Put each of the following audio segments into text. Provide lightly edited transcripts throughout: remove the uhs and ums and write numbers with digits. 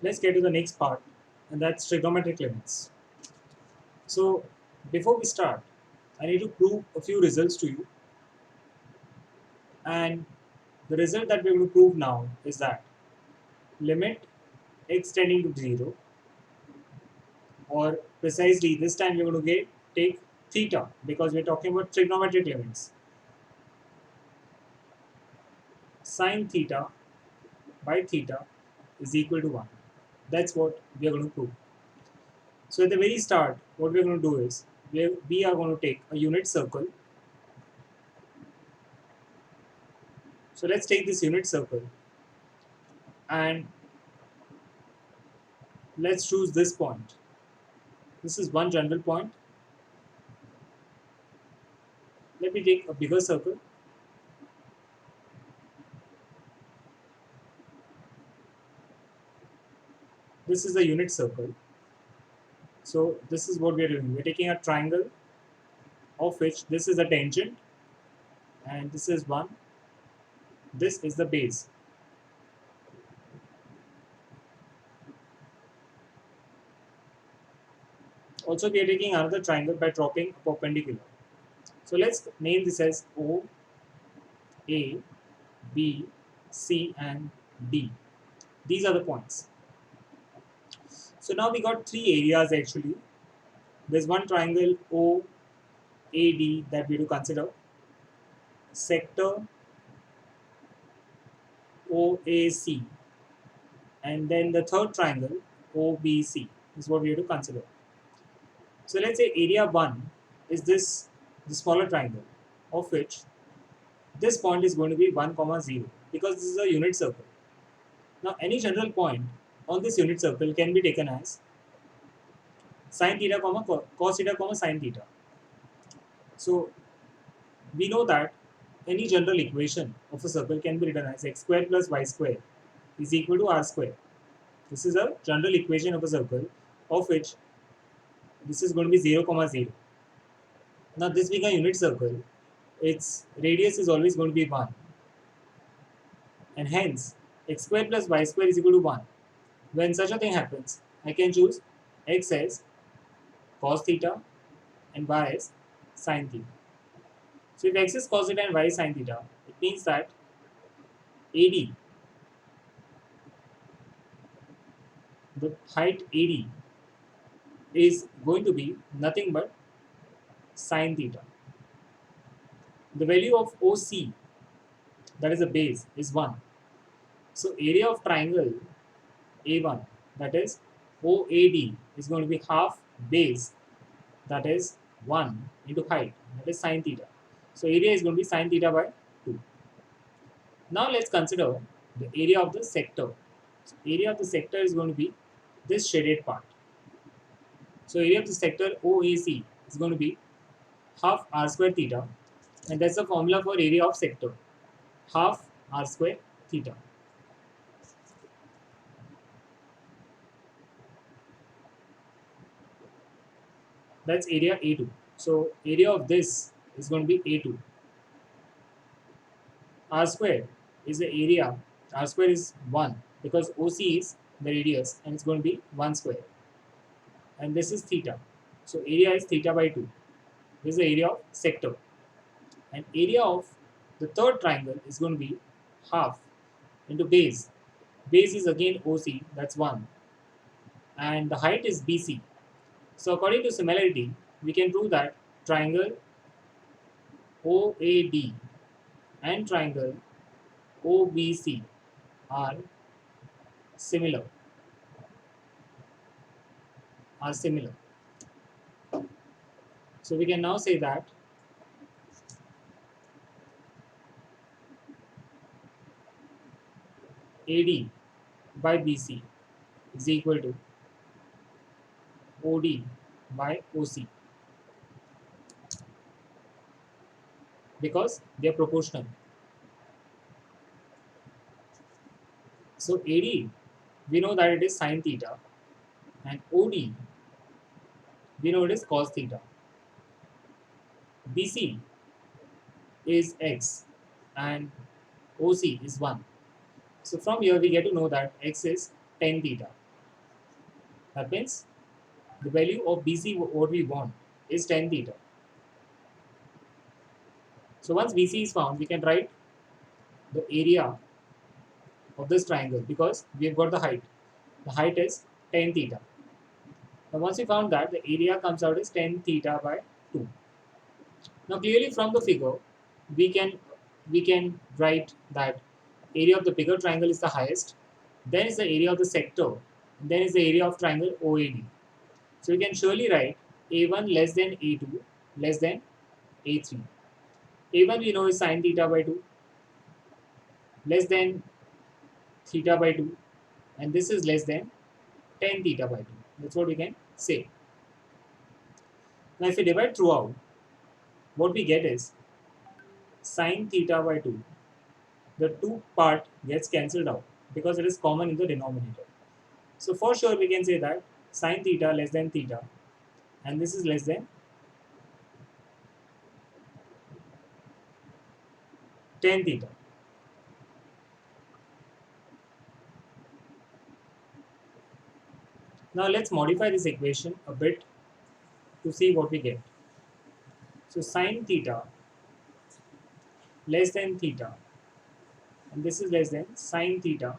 Let's get to the next part, and that's trigonometric limits. So, before we start, I need to prove a few results to you, and the result that we're going to prove now is that limit x tending to 0, or precisely this time we're going to take theta because we're talking about trigonometric limits. Sine theta by theta is equal to 1. That's what we are going to prove. So at the very start, what we're going to do is we are going to take a unit circle. So let's take this unit circle and let's choose this point. This is one general point. Let me take a bigger circle. This is a unit circle. So this is what we're doing. We're taking a triangle of which this is a tangent and this is one. This is the base. Also, we are taking another triangle by dropping a perpendicular. So let's name this as O, A, B, C, and D. These are the points. So now we got three areas actually. There's one triangle OAD that we do consider, sector OAC, and then the third triangle OBC is what we have to consider. So let's say area 1 is this the smaller triangle, of which this point is going to be 1 comma 0 because this is a unit circle. Now any general point on this unit circle can be taken as sine theta comma cos theta comma sine theta. So we know that any general equation of a circle can be written as x square plus y square is equal to r square. This is a general equation of a circle of which this is going to be 0 comma 0. Now this being a unit circle, its radius is always going to be 1, and hence x square plus y square is equal to 1. When such a thing happens, I can choose x as cos theta and y as sin theta. So if x is cos theta and y is sin theta, it means that AD, the height AD, is going to be nothing but sin theta. The value of OC, that is the base, is 1. So area of triangle A1, that is OAD, is going to be half base, that is 1 into height, that is sin theta. So area is going to be sin theta by 2. Now let's consider the area of the sector. So area of the sector is going to be this shaded part. So area of the sector OAC is going to be half r square theta, and that's the formula for area of sector, half r square theta. That's area A2. So area of this is going to be A2. R square is the area. R square is 1 because OC is the radius and it's going to be 1 square. And this is theta. So area is theta by 2. This is the area of sector. And area of the third triangle is going to be half into base. Base is again OC, that's 1. And the height is BC. So according to similarity, we can prove that triangle OAD and triangle OBC are similar. So we can now say that AD by BC is equal to OD by OC because they are proportional. So AD, we know that it is sine theta, and OD, we know it is cos theta. BC is x and OC is 1. So from here we get to know that x is tan theta. That means the value of BC, what we want, is tan theta. So once BC is found, we can write the area of this triangle because we have got the height. The height is tan theta. Now once we found that, the area comes out as tan theta by 2. Now clearly from the figure, we can write that area of the bigger triangle is the highest, then is the area of the sector, and then is the area of triangle OAD. So we can surely write A1 less than A2 less than A3. A1 we know is sine theta by 2 less than theta by 2, and this is less than tan theta by 2. That's what we can say. Now if we divide throughout, what we get is sine theta by 2. The 2 part gets cancelled out because it is common in the denominator. So for sure we can say that sine theta less than theta, and this is less than tan theta. Now let's modify this equation a bit to see what we get. So sine theta less than theta, and this is less than sine theta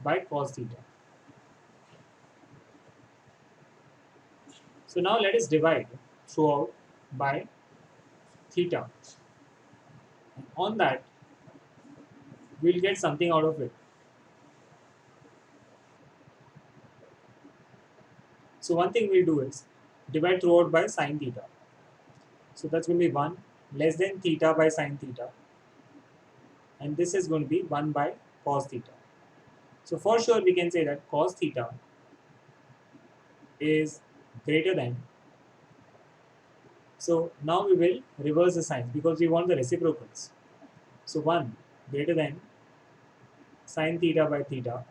by cos theta. So now let us divide throughout by theta. And on that, we'll get something out of it. So one thing we'll do is divide throughout by sine theta. So that's going to be 1 less than theta by sine theta, and this is going to be 1 by cos theta. So for sure we can say that cos theta is greater than. So now we will reverse the signs because we want the reciprocals. So 1 greater than sine theta by theta,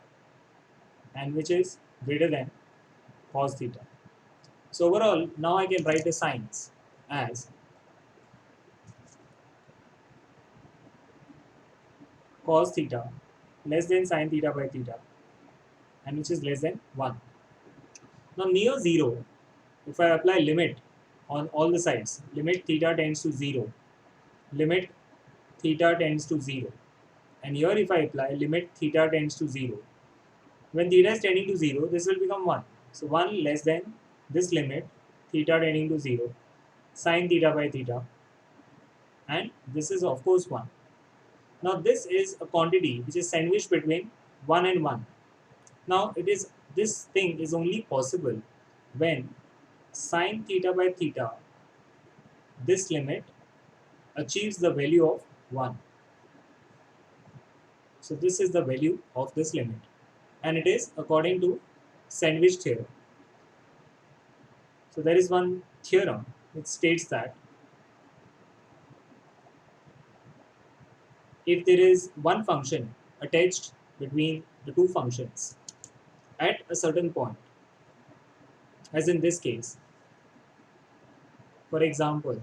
and which is greater than cos theta. So overall, now I can write the signs as cos theta less than sine theta by theta, and which is less than 1. Now near 0, if I apply limit on all the sides, limit theta tends to 0, limit theta tends to 0, and here if I apply limit theta tends to 0, when theta is tending to 0, this will become 1. So 1 less than this limit theta tending to 0, sine theta by theta, and this is of course 1. Now this is a quantity which is sandwiched between 1 and 1. Now this thing is only possible when sine theta by theta, this limit achieves the value of 1. So this is the value of this limit, and it is according to sandwich theorem. So there is one theorem which states that if there is one function attached between the two functions at a certain point, as in this case, for example,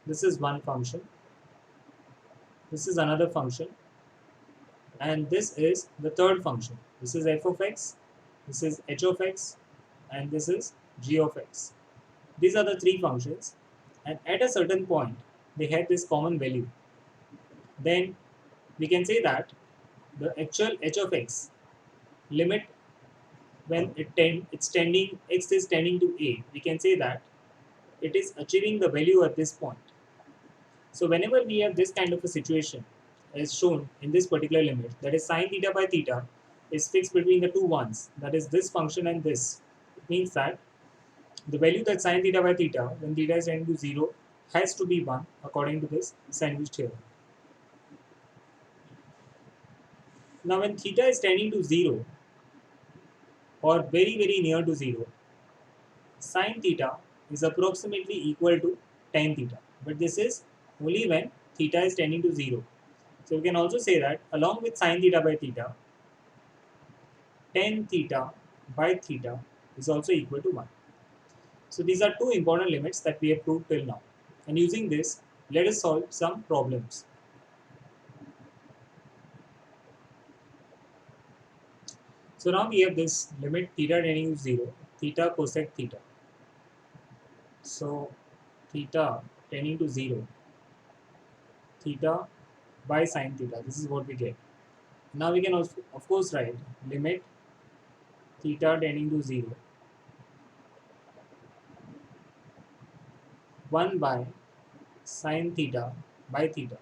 this is one function, this is another function, and this is the third function. This is f of x, this is h of x, and this is g of x. These are the three functions, and at a certain point they have this common value. Then we can say that the actual h of x limit, when it's tending, x is tending to a, we can say that it is achieving the value at this point. So whenever we have this kind of a situation as shown in this particular limit, that is sine theta by theta is fixed between the two ones, that is this function and this, it means that the value that sine theta by theta when theta is tending to 0 has to be 1 according to this sandwich theorem. Now when theta is tending to 0 or very near to 0, sine theta is approximately equal to tan theta, but this is only when theta is tending to 0. So we can also say that along with sine theta by theta, tan theta by theta is also equal to 1. So these are two important limits that we have proved till now. And using this, let us solve some problems. So now we have this limit theta tending to 0, theta cosec theta. So theta tending to 0, theta by sine theta. This is what we get. Now we can also, of course, write limit theta tending to 0, 1 by sine theta by theta.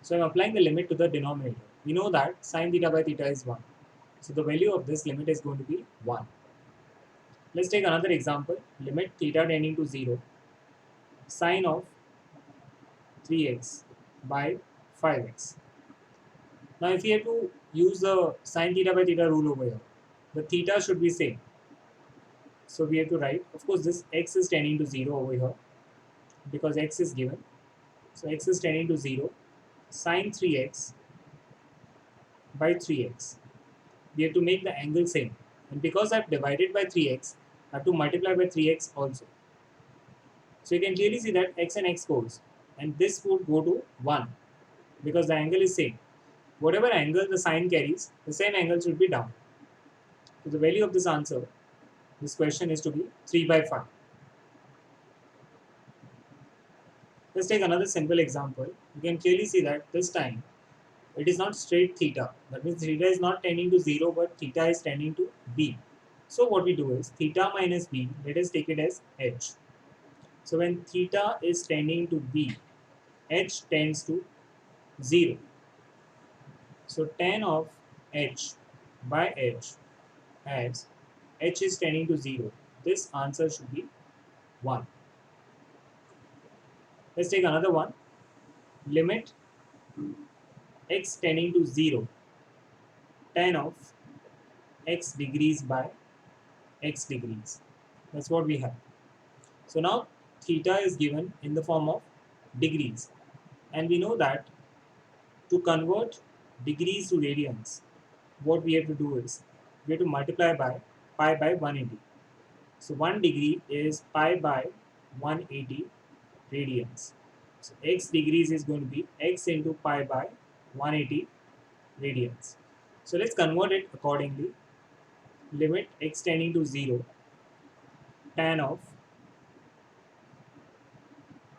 So I'm applying the limit to the denominator. We know that sine theta by theta is 1. So the value of this limit is going to be 1. Let's take another example. Limit theta tending to 0, sine of 3x by 5x. Now if we have to use the sine theta by theta rule over here, the theta should be same. So we have to write, of course this x is tending to 0 over here because x is given. So x is tending to 0, sine 3x by 3x. We have to make the angle same. And because I've divided by 3x, I have to multiply by 3x also. So you can clearly see that x and x goes. And this would go to 1 because the angle is same. Whatever angle the sine carries, the same angle should be down. So the value of this answer, this question is to be 3 by 5. Let's take another simple example. You can clearly see that this time it is not straight theta. That means theta is not tending to 0, but theta is tending to b. So what we do is theta minus b, let us take it as h. So when theta is tending to b, h tends to 0. So tan of h by h as h is tending to 0. This answer should be 1. Let's take another one. Limit x tending to 0, tan of x degrees by x degrees. That's what we have. So now theta is given in the form of degrees. And we know that to convert degrees to radians, what we have to do is we have to multiply by pi by 180. So 1 degree is pi by 180 radians. So x degrees is going to be x into pi by 180 radians. So let's convert it accordingly. Limit x tending to 0, tan of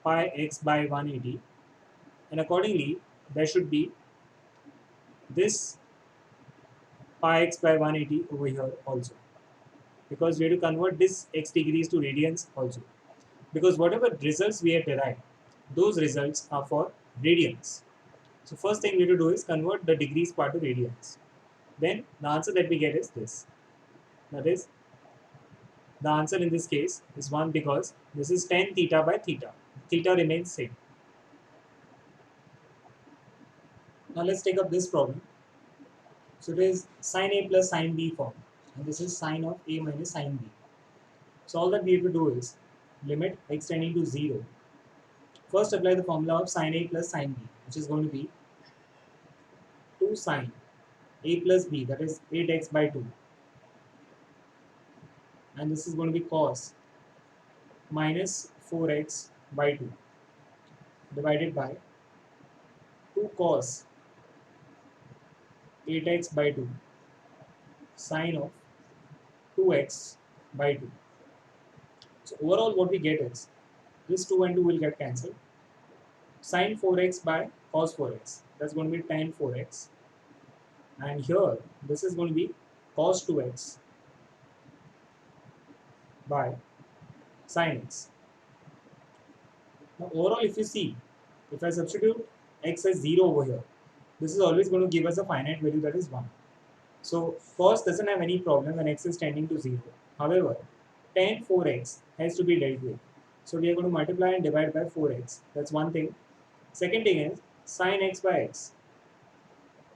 pi x by 180, and accordingly there should be this pi x by 180 over here also, because we have to convert this x degrees to radians also, because whatever results we have derived, those results are for radians. So first thing we have to do is convert the degrees part to radians. Then the answer that we get is this. That is, the answer in this case is 1 because this is tan theta by theta. Theta remains same. Now let's take up this problem. So it is sine A plus sine B form, and this is sine of A minus sine B. So all that we have to do is limit x tending to 0. First apply the formula of sine A plus sine B, which is going to be 2 sine A plus B, that is 8x by 2. And this is going to be cos minus 4x by 2 divided by 2 cos 8x by 2 sine of 2x by 2. So overall what we get is this 2 and 2 will get cancelled. Sine 4x by cos 4x, that's going to be tan 4x. And here this is going to be cos 2x by sin x. Now overall if you see, if I substitute x as 0 over here, this is always going to give us a finite value, that is 1. So cos doesn't have any problem when x is tending to 0. However, tan 4x has to be dealt with. So we are going to multiply and divide by 4x. That's one thing. Second thing is sin x by x.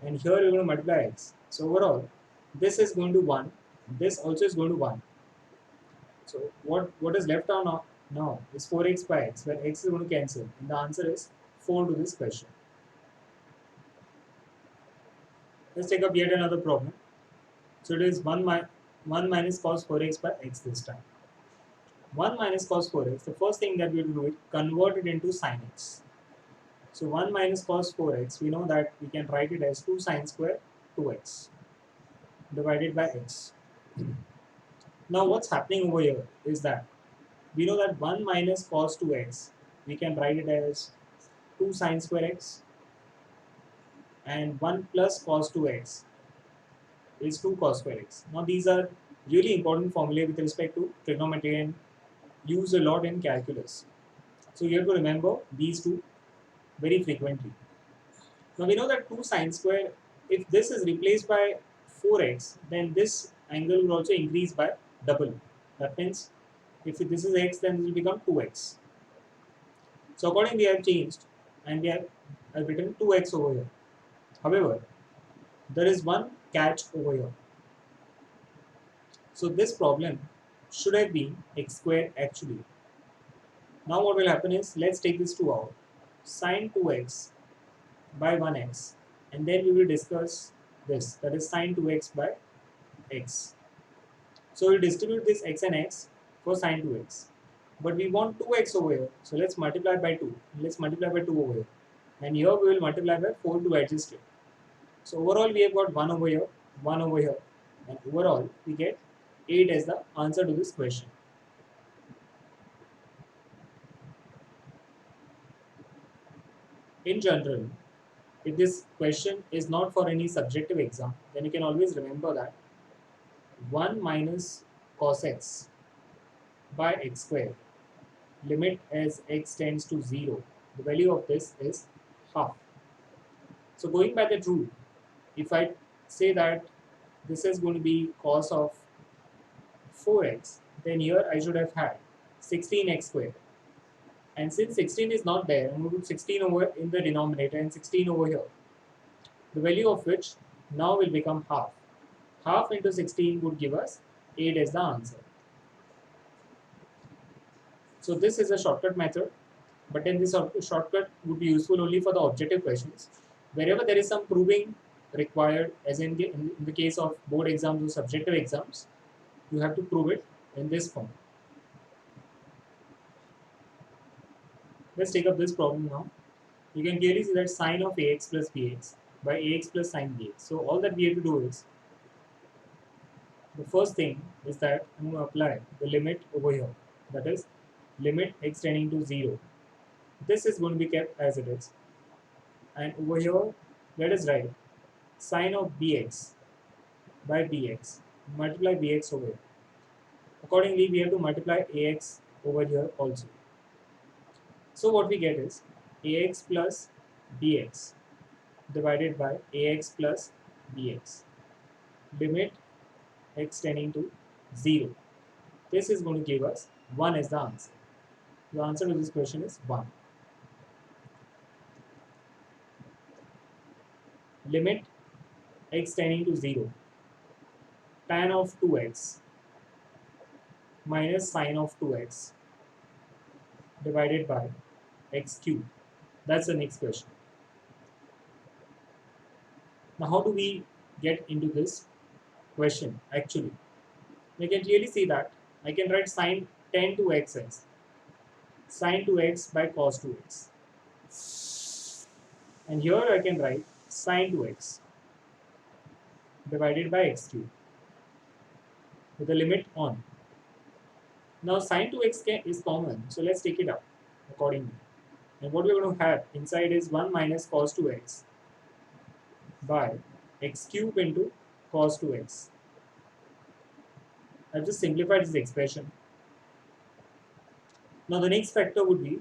And here we're going to multiply x. So overall, this is going to 1. This also is going to 1. So what is left on now is 4x by x, where x is going to cancel. And the answer is 4 to this question. Let's take up yet another problem. So it is 1 minus cos 4x by x this time. 1 minus cos 4x, the first thing that we will do is convert it into sin x. So 1 minus cos 4x, we know that we can write it as 2 sin square 2x. divided by x. Now what's happening over here is that we know that 1 minus cos 2x, we can write it as 2 sine square x, and 1 plus cos 2x is 2 cos square x. Now these are really important formulae with respect to trigonometry and used a lot in calculus. So you have to remember these two very frequently. Now we know that 2 sine square, if this is replaced by 4x, then this angle will also increase by double. That means if this is x, then it will become 2x. So accordingly, we have changed and we have written 2x over here. However, there is one catch over here. So this problem should have been x squared actually. Now what will happen is, let's take this 2 out. Sine 2x by 1x, and then we will discuss this, that is sine 2x by x. So we'll distribute this x and x for sine 2x. But we want 2x over here, so let's multiply by 2. Let's multiply by 2 over here. And here we will multiply by 4 to adjust it. So overall we have got 1 over here, 1 over here. And overall we get 8 as the answer to this question. In general, if this question is not for any subjective exam, then you can always remember that 1 minus cos x by x square, limit as x tends to 0, the value of this is half. So going by that rule, if I say that this is going to be cos of 4x, then here I should have had 16x squared. And since 16 is not there, I'm going to put 16 over in the denominator and 16 over here, the value of which now will become half. Half into 16 would give us 8 as the answer. So this is a shortcut method, but then this shortcut would be useful only for the objective questions. Wherever there is some proving required, as in the case of board exams or subjective exams, you have to prove it in this form. Let's take up this problem now. You can clearly see that sine of ax plus bx by ax plus sine bx. So all that we have to do is, the first thing is that I'm going to apply the limit over here. That is limit x tending to 0. This is going to be kept as it is. And over here, let us write sine of bx by bx. Multiply bx over here. Accordingly, we have to multiply ax over here also. So what we get is ax plus bx divided by ax plus bx. Limit x tending to 0. This is going to give us 1 as the answer. The answer to this question is 1. Limit x tending to 0. Tan of 2x minus sine of 2x divided by x cube. That's the next question. Now how do we get into this question actually? You can clearly see that I can write sine tan 2x as sine 2x by cos 2x. And here I can write sine 2x divided by x cube with the limit on. Now sine 2x is common, so let's take it out accordingly. And what we're going to have inside is 1 minus cos 2x by x cube into cos 2x. I've just simplified this expression. Now the next factor would be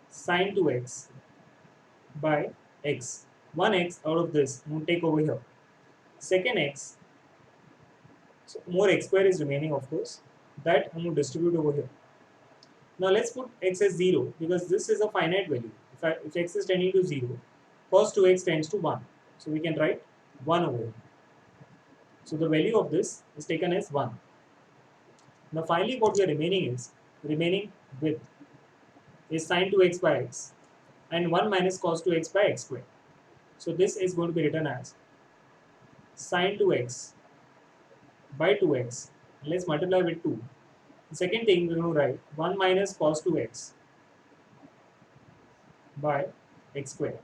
sine 2x by x. 1x out of this I'm going to take over here. Second x, so more x square is remaining of course, that I'm going to distribute over here. Now let's put x as 0 because this is a finite value. If x is tending to 0, cos 2x tends to 1. So we can write 1 over here. So the value of this is taken as 1. Now finally what we are remaining with is sine 2x by x and 1 minus cos 2x by x squared. So this is going to be written as sine 2x by 2x. Let's multiply with 2. The second thing we're going to write 1 minus cos 2x by x squared.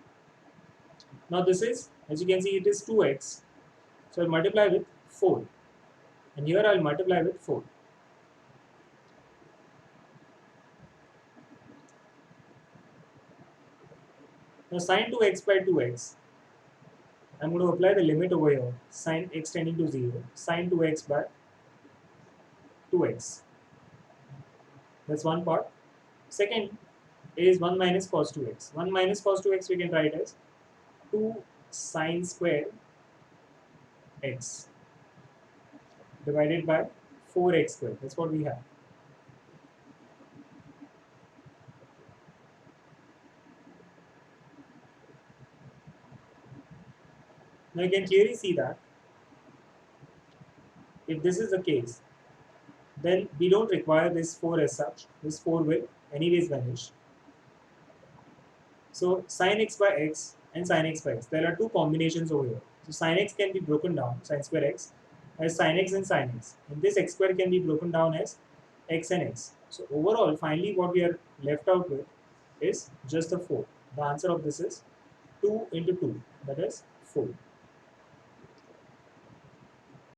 Now this is, as you can see, it is 2x. So I'll multiply with 4. And here I'll multiply with 4. Now sine 2x by 2x, I'm going to apply the limit over here, sine x tending to 0, sine 2x by 2x. That's one part. Second is 1 minus cos 2x. 1 minus cos 2x we can write as 2 sine square x divided by 4x squared. That's what we have. Now you can clearly see that if this is the case, then we don't require this 4 as such. This 4 will anyways vanish. So sin x by x and sin x by x, there are two combinations over here. So sin x can be broken down, sin square x, as sin x and sin x. And this x square can be broken down as x and x. So overall, finally what we are left out with is just a 4. The answer of this is 2 into 2, that is 4.